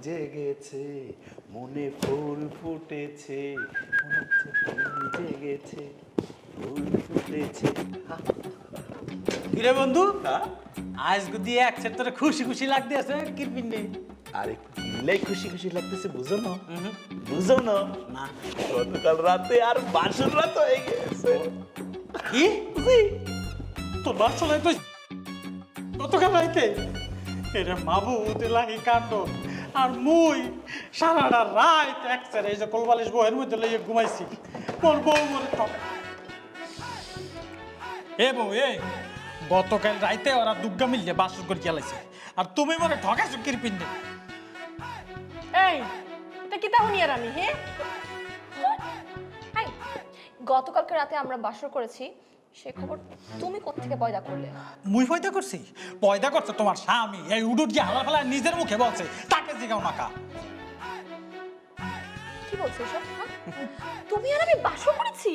জেগেছে, মনে ফুল ফুটেছে, মনে হচ্ছে প্রেম জেগেছে, ফুল ফুটেছে। কিরে বন্ধু আজ দিয়ে এক সেট তোরে খুশি খুশি লাগতে আছে কি পিন্ডে আরে কিনলে খুশি খুশি লাগতেছে, বুঝো না? বুঝো না? না গতকাল রাতে আর বাসর রাত হয়ে গেছে। কি তোর বাসলায় তো গতকাল রাইতে এরে মাবুদ লাগি কাণ্ড আর মুই সারাটা রাত একসাথে এই যে কোলবালিশ বইয়ের মধ্যে লইয়ে ঘুমাইছি মোর বউ মরে এ বউ এ গতকাল রাইতে ওরা দুগ্গা মিললে বাসর করে গেলাইছে আর তুমি মনে ঠকাইছো কিরপিন্ডে এই এটা কি তাহনি আর আমি হ্যাঁ এই, গতকালকে রাতে আমরা বাসর করেছি সে খবর তুমি কোত্থেকে পয়দা করলে? মুই পয়দা করছি পয়দা করছে তোমার স্বামী এই উডুট গিয়ে হালা ফেলা নিজের মুখে বলছে তাকে জিগাও নাকা কি বলছো এসব হ্যাঁ? তুমি আর আমি বাসর করেছি?